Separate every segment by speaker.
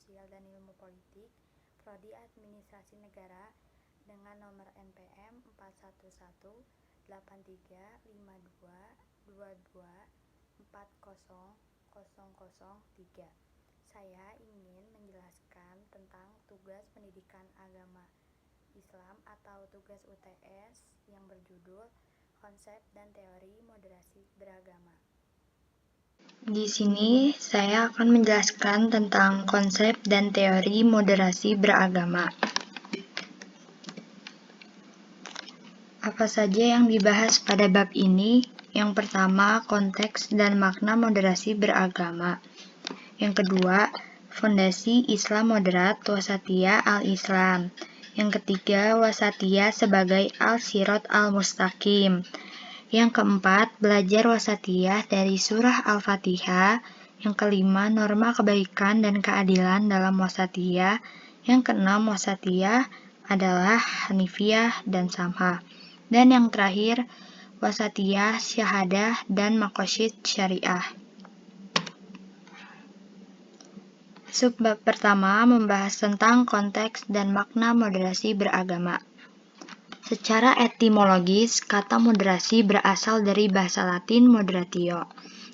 Speaker 1: Sosial dan Ilmu Politik, Prodi Administrasi Negara dengan nomor NPM 411835222400003. Saya ingin menjelaskan tentang tugas pendidikan agama Islam atau tugas UTS yang berjudul Konsep dan Teori Moderasi Beragama.
Speaker 2: Di sini saya akan menjelaskan tentang konsep dan teori moderasi beragama. Apa saja yang dibahas pada bab ini? Yang pertama, konteks dan makna moderasi beragama. Yang kedua, fondasi Islam moderat wasatiyah al-Islam. Yang ketiga, wasatiyah sebagai al-Sirat al-Mustaqim. Yang keempat, belajar wasatiyah dari surah Al-Fatihah. Yang kelima, norma kebaikan dan keadilan dalam wasatiyah. Yang keenam, wasatiyah adalah hanifiyah dan samha. Dan yang terakhir, wasatiyah, syahadah, dan maqasid syariah. Subbab pertama membahas tentang konteks dan makna moderasi beragama. Secara etimologis, kata moderasi berasal dari bahasa Latin moderatio,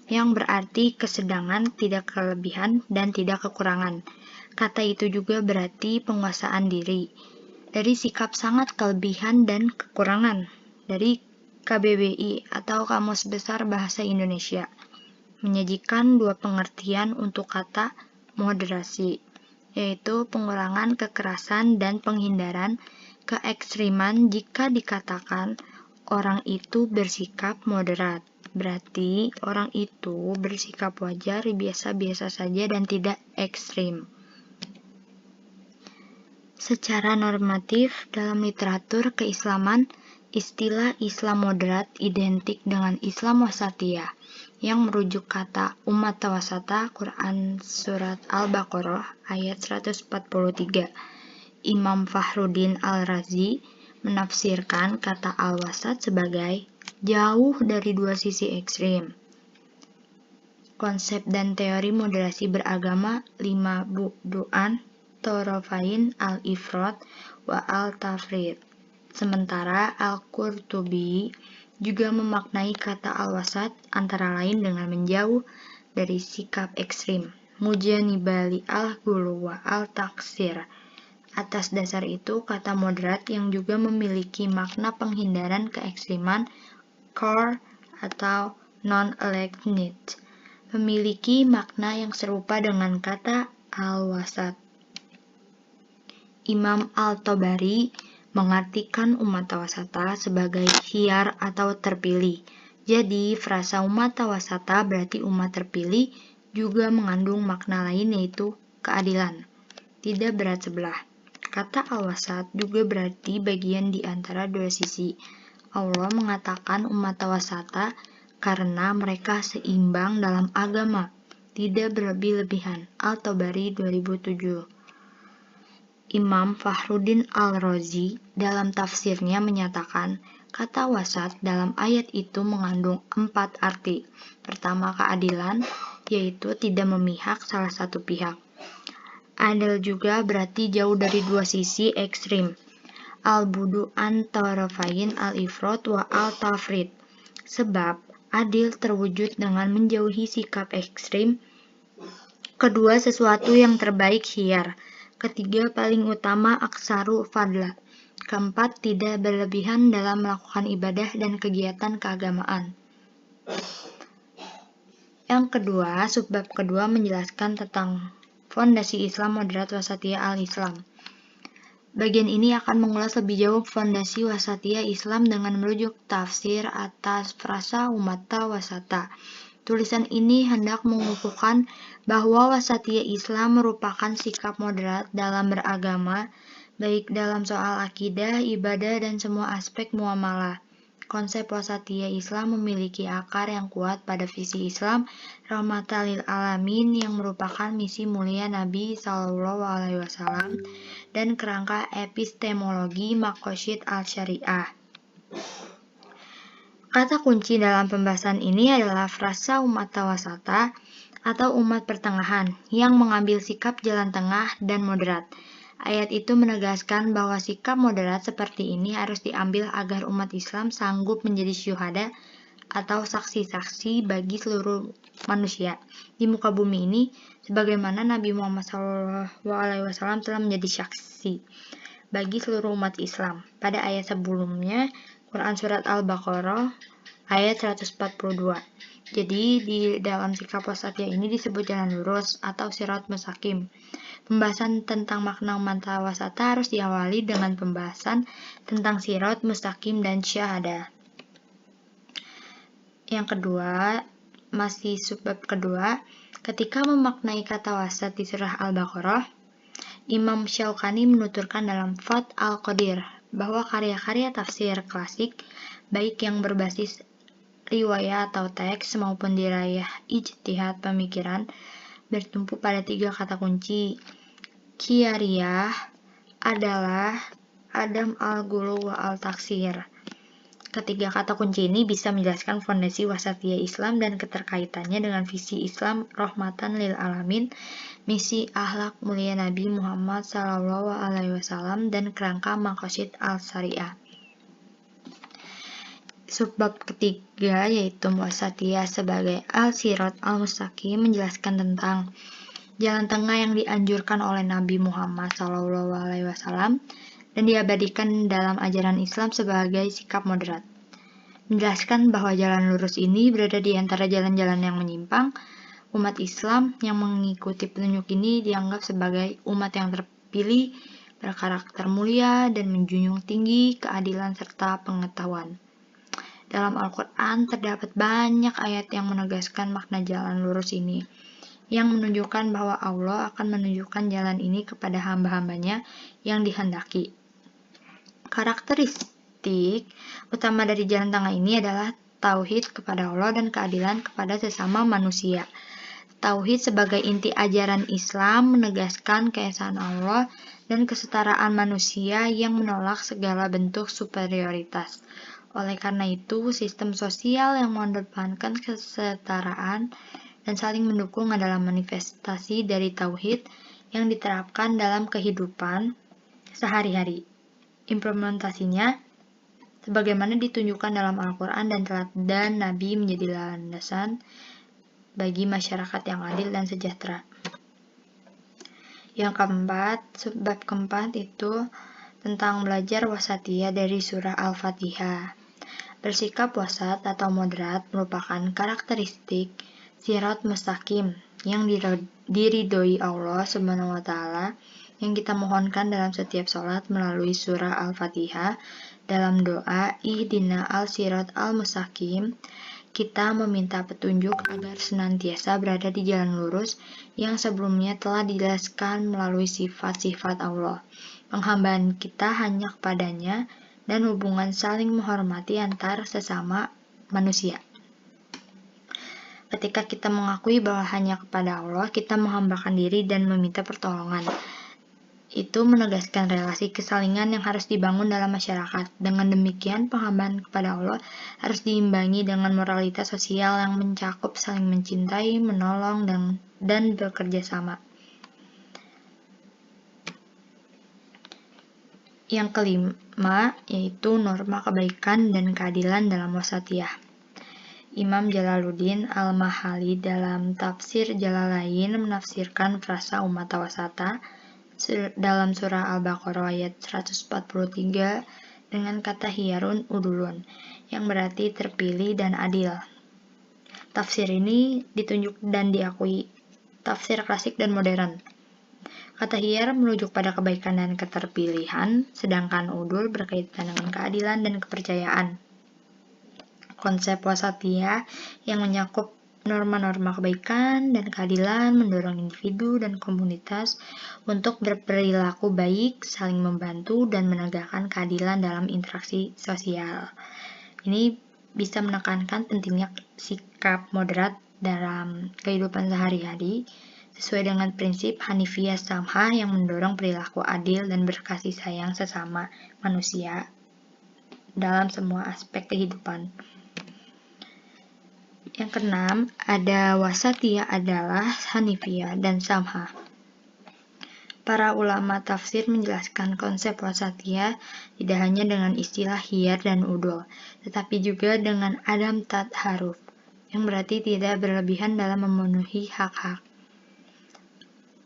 Speaker 2: yang berarti kesedangan, tidak kelebihan, dan tidak kekurangan. Kata itu juga berarti penguasaan diri, dari sikap sangat kelebihan dan kekurangan, dari KBBI atau Kamus Besar Bahasa Indonesia, menyajikan dua pengertian untuk kata moderasi, yaitu pengurangan kekerasan dan penghindaran keekstriman. Jika dikatakan orang itu bersikap moderat, berarti orang itu bersikap wajar, biasa-biasa saja dan tidak ekstrim. Secara normatif, dalam literatur keislaman, istilah Islam moderat identik dengan Islam wasatiyah, yang merujuk kata umat wasata, Quran Surat Al-Baqarah ayat 143. Imam Fakhruddin Al-Razi menafsirkan kata al-wasat sebagai jauh dari dua sisi ekstrim. Konsep dan teori moderasi beragama 5 bu'du'an torofain al-ifrad wa al-tafrid. Sementara Al-Qurtubi juga memaknai kata al-wasat antara lain dengan menjauh dari sikap ekstrim, mujanibali al-ghulu wa al-taksir. Atas dasar itu, kata moderat yang juga memiliki makna penghindaran keekstriman, core atau non-aligned, memiliki makna yang serupa dengan kata al-wasat. Imam Al-Tabari mengartikan umat wasata sebagai khiyar atau terpilih. Jadi, frasa umat wasata berarti umat terpilih juga mengandung makna lain, yaitu keadilan, tidak berat sebelah. Kata al-wasat juga berarti bagian di antara dua sisi. Allah mengatakan umat wasata karena mereka seimbang dalam agama, tidak berlebih-lebihan. Al-Tabari 2007. Imam Fakhruddin Al-Razi dalam tafsirnya menyatakan kata wasat dalam ayat itu mengandung 4 arti. Pertama, keadilan, yaitu tidak memihak salah satu pihak. Adil juga berarti jauh dari dua sisi ekstrim. Al-budu antarafain al-ifrad wa al-tafrid. Sebab adil terwujud dengan menjauhi sikap ekstrim. Kedua, sesuatu yang terbaik khiyar. Ketiga, paling utama aksaru fadla. Keempat, tidak berlebihan dalam melakukan ibadah dan kegiatan keagamaan. Yang kedua, subbab kedua menjelaskan tentang fondasi Islam moderat wasatiyah al-Islam. Bagian ini akan mengulas lebih jauh fondasi wasatiyah Islam dengan merujuk tafsir atas frasa umat wasata. Tulisan ini hendak mengukuhkan bahwa wasatiyah Islam merupakan sikap moderat dalam beragama, baik dalam soal akidah, ibadah, dan semua aspek muamalah. Konsep wasatiyah Islam memiliki akar yang kuat pada visi Islam rahmatan lil alamin yang merupakan misi mulia Nabi SAW dan kerangka epistemologi maqasid al-syariah. Kata kunci dalam pembahasan ini adalah frasa umat wasata atau umat pertengahan yang mengambil sikap jalan tengah dan moderat. Ayat itu menegaskan bahwa sikap moderat seperti ini harus diambil agar umat Islam sanggup menjadi syuhada atau saksi-saksi bagi seluruh manusia di muka bumi ini, sebagaimana Nabi Muhammad SAW telah menjadi saksi bagi seluruh umat Islam. Pada ayat sebelumnya, Quran Surat Al-Baqarah ayat 142. Jadi di dalam sikap wasatiyah ini disebut jalan lurus atau sirat mustaqim. Pembahasan tentang makna umat wasata harus diawali dengan pembahasan tentang sirat mustaqim dan syahadah. Yang kedua, masih subbab kedua, ketika memaknai kata wasat di surah Al-Baqarah, Imam Syaukani menuturkan dalam Fath Al-Qadir bahwa karya-karya tafsir klasik, baik yang berbasis riwayat atau teks maupun dirayah ijtihad pemikiran, bertumpu pada 3 kata kunci. Qiyariyah adalah Adam al-Ghulu wa al-Taksir. Ketiga kata kunci ini bisa menjelaskan fondasi wasatiyah Islam dan keterkaitannya dengan visi Islam rahmatan lil alamin, misi akhlak mulia Nabi Muhammad SAW dan kerangka maqasid al-syariah. Subbab ketiga yaitu wasatiyah sebagai al-sirat al-mustaqim menjelaskan tentang jalan tengah yang dianjurkan oleh Nabi Muhammad SAW dan diabadikan dalam ajaran Islam sebagai sikap moderat. Menjelaskan bahwa jalan lurus ini berada di antara jalan-jalan yang menyimpang. Umat Islam yang mengikuti petunjuk ini dianggap sebagai umat yang terpilih, berkarakter mulia, dan menjunjung tinggi keadilan serta pengetahuan. Dalam Al-Quran terdapat banyak ayat yang menegaskan makna jalan lurus ini, yang menunjukkan bahwa Allah akan menunjukkan jalan ini kepada hamba-hambanya yang dihendaki. Karakteristik utama dari jalan tengah ini adalah tauhid kepada Allah dan keadilan kepada sesama manusia. Tauhid sebagai inti ajaran Islam menegaskan keesaan Allah dan kesetaraan manusia yang menolak segala bentuk superioritas. Oleh karena itu, sistem sosial yang mengedepankan kesetaraan dan saling mendukung adalah manifestasi dari tauhid yang diterapkan dalam kehidupan sehari-hari. Implementasinya sebagaimana ditunjukkan dalam Al-Quran dan teladan Nabi menjadi landasan bagi masyarakat yang adil dan sejahtera. Yang keempat, subbab keempat itu tentang belajar wasatiyah dari surah Al-Fatihah. Bersikap wasat atau moderat merupakan karakteristik sirat mustaqim yang diridhoi Allah Subhanahu wa taala yang kita mohonkan dalam setiap sholat melalui surah Al-Fatihah. Dalam doa Ihdina al-sirat al-mustaqim, kita meminta petunjuk agar senantiasa berada di jalan lurus yang sebelumnya telah dijelaskan melalui sifat-sifat Allah. Penghambaan kita hanya kepadanya dan hubungan saling menghormati antar sesama manusia. Ketika kita mengakui bahwa hanya kepada Allah kita menghambakan diri dan meminta pertolongan, itu menegaskan relasi kesalingan yang harus dibangun dalam masyarakat. Dengan demikian, penghambaan kepada Allah harus diimbangi dengan moralitas sosial yang mencakup saling mencintai, menolong, dan bekerja sama. Yang kelima, yaitu norma kebaikan dan keadilan dalam wasatiyah. Imam Jalaluddin Al-Mahali dalam tafsir Jalalain menafsirkan frasa umat wasata dalam surah Al-Baqarah ayat 143 dengan kata hiyarun udulun, yang berarti terpilih dan adil. Tafsir ini ditunjuk dan diakui tafsir klasik dan modern. Kata hiyar merujuk pada kebaikan dan keterpilihan, sedangkan udul berkaitan dengan keadilan dan kepercayaan. Konsep wasatiyah yang mencakup norma-norma kebaikan dan keadilan mendorong individu dan komunitas untuk berperilaku baik, saling membantu, dan menegakkan keadilan dalam interaksi sosial. Ini bisa menekankan pentingnya sikap moderat dalam kehidupan sehari-hari sesuai dengan prinsip Hanifiyah Samhah yang mendorong perilaku adil dan berkasih sayang sesama manusia dalam semua aspek kehidupan. Yang keenam, ada wasatiyah adalah hanifiyah dan samha. Para ulama tafsir menjelaskan konsep wasatiyah tidak hanya dengan istilah hiyar dan udul, tetapi juga dengan adam tatharuf, yang berarti tidak berlebihan dalam memenuhi hak-hak.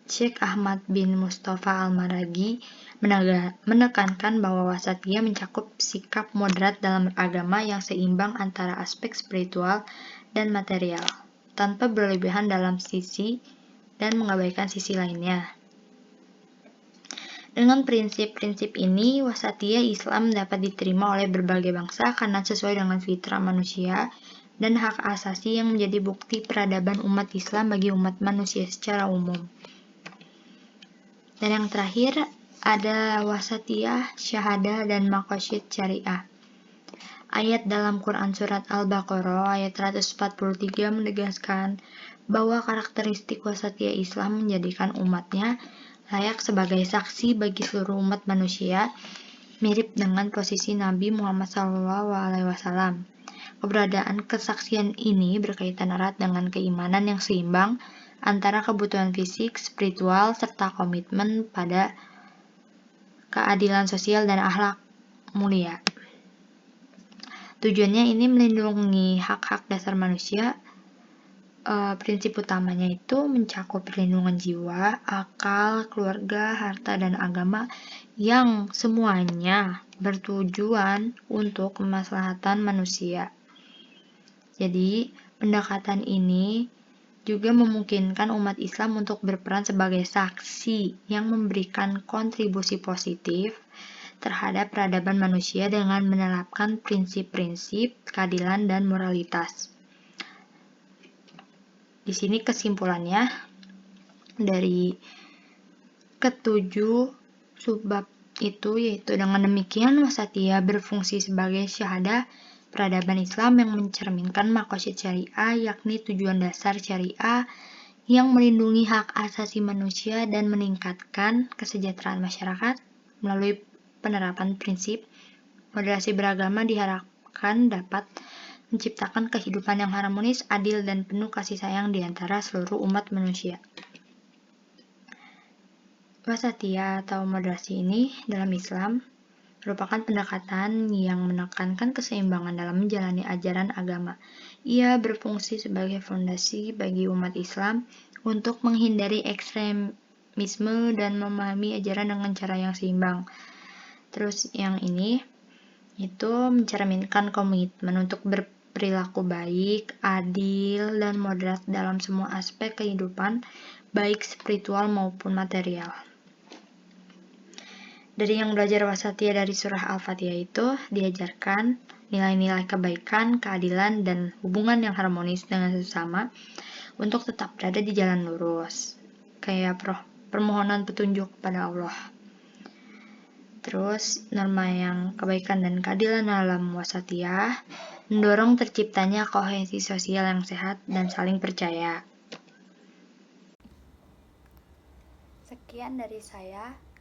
Speaker 2: Syekh Ahmad bin Mustafa Al-Maraghi menekankan bahwa wasatiyah mencakup sikap moderat dalam agama yang seimbang antara aspek spiritual dan material, tanpa berlebihan dalam sisi dan mengabaikan sisi lainnya. Dengan prinsip-prinsip ini, wasatiyah Islam dapat diterima oleh berbagai bangsa karena sesuai dengan fitrah manusia dan hak asasi yang menjadi bukti peradaban umat Islam bagi umat manusia secara umum. Dan yang terakhir, ada wasatiyah, syahadah, dan maqasid syariah. Ayat dalam Quran Surat Al-Baqarah ayat 143 menegaskan bahwa karakteristik wasatiyah Islam menjadikan umatnya layak sebagai saksi bagi seluruh umat manusia, mirip dengan posisi Nabi Muhammad SAW. Keberadaan kesaksian ini berkaitan erat dengan keimanan yang seimbang antara kebutuhan fisik, spiritual, serta komitmen pada keadilan sosial dan akhlak mulia. Tujuannya ini melindungi hak-hak dasar manusia. Prinsip utamanya itu mencakup perlindungan jiwa, akal, keluarga, harta, dan agama yang semuanya bertujuan untuk kemaslahatan manusia. Jadi, pendekatan ini juga memungkinkan umat Islam untuk berperan sebagai saksi yang memberikan kontribusi positif terhadap peradaban manusia dengan menerapkan prinsip-prinsip keadilan dan moralitas. Di sini kesimpulannya dari ketujuh subbab itu, yaitu dengan demikian wasatiyah berfungsi sebagai syahadah peradaban Islam yang mencerminkan maqasid syariah, yakni tujuan dasar syariah yang melindungi hak asasi manusia dan meningkatkan kesejahteraan masyarakat melalui penerapan prinsip moderasi beragama diharapkan dapat menciptakan kehidupan yang harmonis, adil, dan penuh kasih sayang di antara seluruh umat manusia. Wasatiyah atau moderasi ini dalam Islam merupakan pendekatan yang menekankan keseimbangan dalam menjalani ajaran agama. Ia berfungsi sebagai fondasi bagi umat Islam untuk menghindari ekstremisme dan memahami ajaran dengan cara yang seimbang. Terus yang ini itu mencerminkan komitmen untuk berperilaku baik, adil, dan moderat dalam semua aspek kehidupan, baik spiritual maupun material. Dari yang belajar wasatiyah dari surah Al-Fatihah itu diajarkan nilai-nilai kebaikan, keadilan, dan hubungan yang harmonis dengan sesama untuk tetap berada di jalan lurus. Kayak permohonan petunjuk kepada Allah. Terus, norma yang kebaikan dan keadilan dalam wasatiyah mendorong terciptanya kohesi sosial yang sehat dan saling percaya.
Speaker 1: Sekian dari saya.